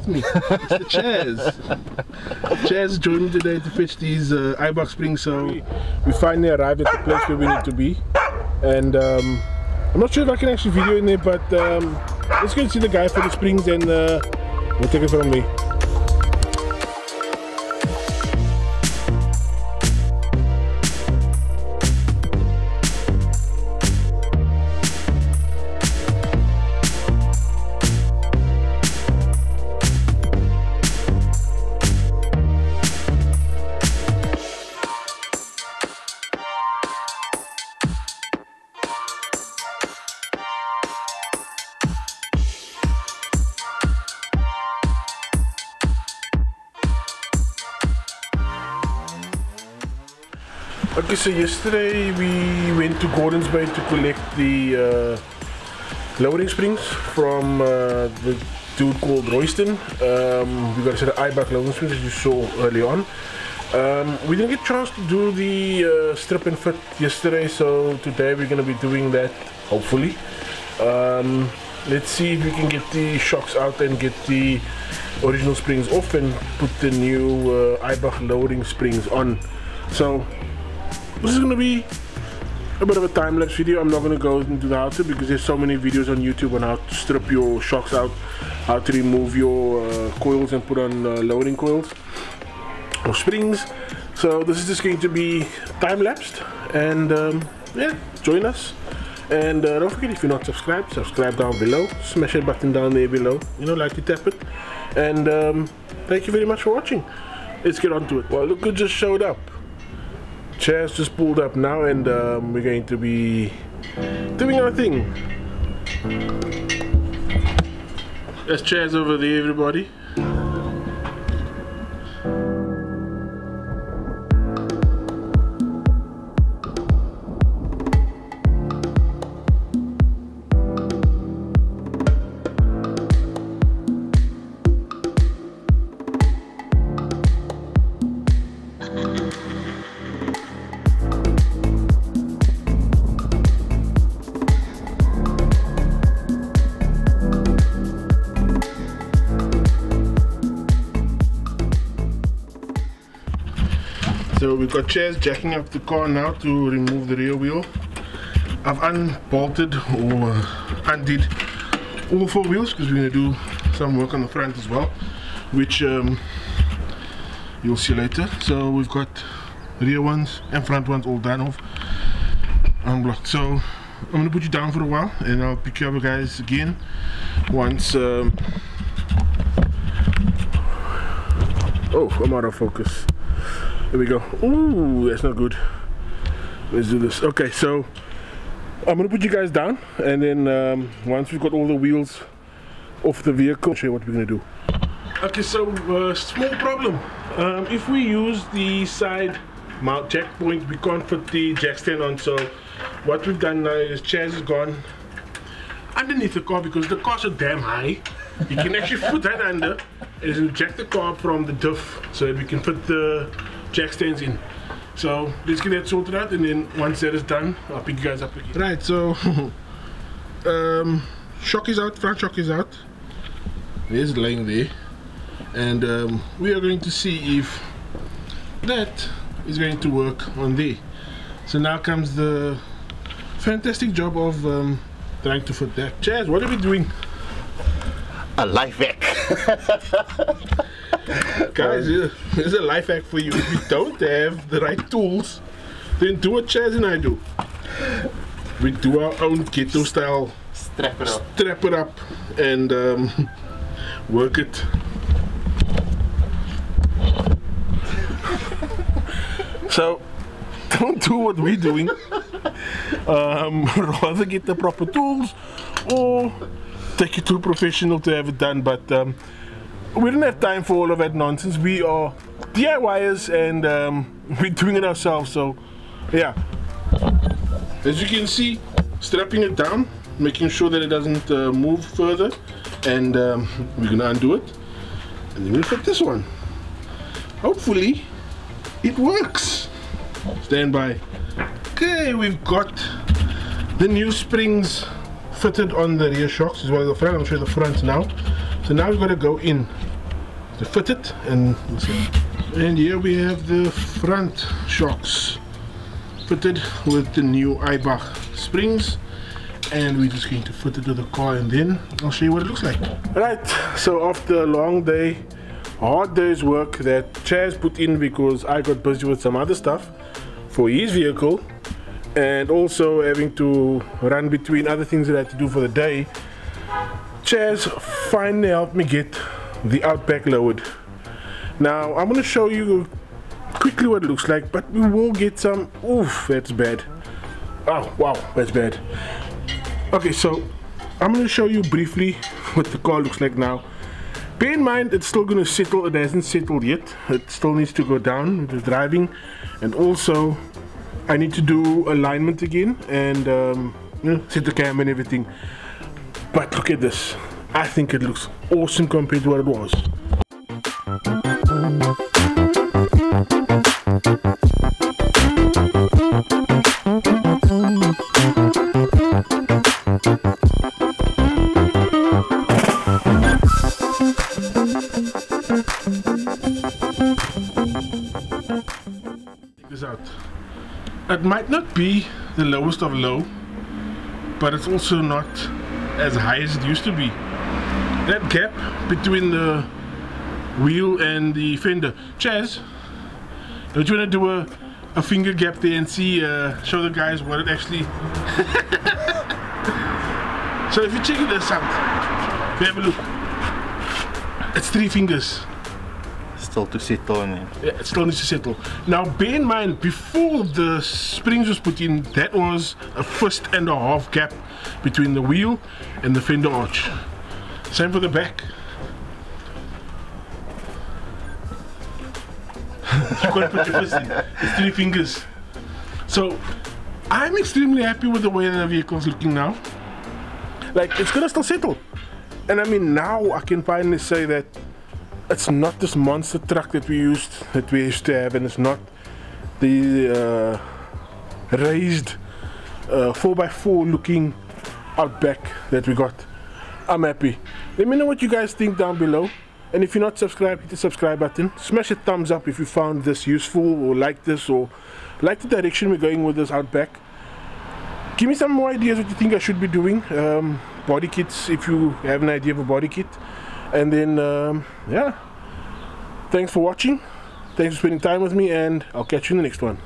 with me. It's the Chaz. Chaz joined me today to fetch these Eibachs springs, so we finally arrived at the place where we need to be. And I'm not sure if I can actually video in there, but let's go and see the guy for the springs and we'll take it from there. Okay, so yesterday we went to Gordon's Bay to collect the lowering springs from the dude called Royston. We got a set of Eibachs lowering springs as you saw early on. We didn't get a chance to do the strip and fit yesterday, so today we're going to be doing that, hopefully. Let's see if we can get the shocks out and get the original springs off and put the new Eibachs lowering springs on. So this is going to be a bit of a time-lapse video. I'm not going to go into the how-to because there's so many videos on YouTube on how to strip your shocks out, how to remove your coils and put on lowering coils or springs. So this is just going to be time-lapsed, and yeah, join us. And don't forget, if you're not subscribed, subscribe down below, smash that button down there below, you know, like to tap it. And thank you very much for watching. Let's get on to it. Well, look who just showed up. Chaz just pulled up now, and we're going to be doing our thing. That's Chaz over there, everybody. So we've got Chaz jacking up the car now to remove the rear wheel. I've unbolted or undid all four wheels because we're going to do some work on the front as well, which you'll see later. So we've got rear ones and front ones all done off, unblocked. So I'm going to put you down for a while and I'll pick you up guys again once oh, I'm out of focus. There we go. Ooh, that's not good. Let's do this. Okay, so I'm gonna put you guys down, and then once we've got all the wheels off the vehicle, I'll show you what we're gonna do. Okay, so small problem. If we use the side mount jack point, we can't put the jack stand on. So what we've done now is Chaz has gone underneath the car because the car's so damn high. You can actually put that under and jack the car from the diff so that we can put the jack stands in. So let's get that sorted out, and then once that is done, I'll pick you guys up again. Right, so shock is out, front shock is out. There's laying there, and we are going to see if that is going to work on there. So now comes the fantastic job of trying to fit that. Chaz, what are we doing? A life hack. Guys, here's a life hack for you. If you don't have the right tools, then do what Chaz and I do. We do our own ghetto style. Strap it up. Strap it up and work it. So, don't do what we're doing. Rather get the proper tools or take it to a professional to have it done, but we don't have time for all of that nonsense. We are DIYers and we're doing it ourselves, so yeah. As you can see, strapping it down, making sure that it doesn't move further, and we're gonna undo it, and then we'll put this one. Hopefully it works. Stand by. Okay, we've got the new springs fitted on the rear shocks as well as the front. I'll show you the front now. So now we've got to go in to fit it, and here we have the front shocks fitted with the new Eibachs springs, and we're just going to fit it to the car, and then I'll show you what it looks like. Right, so after a long day, a hard day's work that Chaz put in because I got busy with some other stuff for his vehicle, and also having to run between other things that I had to do for the day, Chaz finally helped me get the Outback lowered. Now I'm going to show you quickly what it looks like, but we will get some. Oof, that's bad. Oh wow, that's bad. Okay, so I'm going to show you briefly what the car looks like now. Bear in mind, it's still going to settle. It hasn't settled yet. It still needs to go down with the driving, and also I need to do alignment again and you know, set the camera and everything. But look at this. I think it looks awesome compared to what it was. Check this out. It might not be the lowest of low, but it's also not as high as it used to be. That gap between the wheel and the fender. Chaz, don't you want to do a finger gap there and see, show the guys what it actually... So if you check this out, if you have a look, it's 3 fingers. Still to settle in it. Yeah, it still needs to settle. Now bear in mind, before the springs was put in, that was a 1.5 gap between the wheel and the fender arch. Same for the back. You can't put your fist in. It's 3 fingers. So I'm extremely happy with the way the vehicle's looking now. Like, it's gonna still settle. And I mean, now I can finally say that it's not this monster truck that we used to have, and it's not the raised 4x4 looking Outback that we got. I'm happy. Let me know what you guys think down below, and if you're not subscribed, hit the subscribe button. Smash a thumbs up if you found this useful, or like this, or like the direction we're going with this Outback. Give me some more ideas what you think I should be doing. Body kits, if you have an idea of a body kit. And then yeah, thanks for watching, thanks for spending time with me, and I'll catch you in the next one.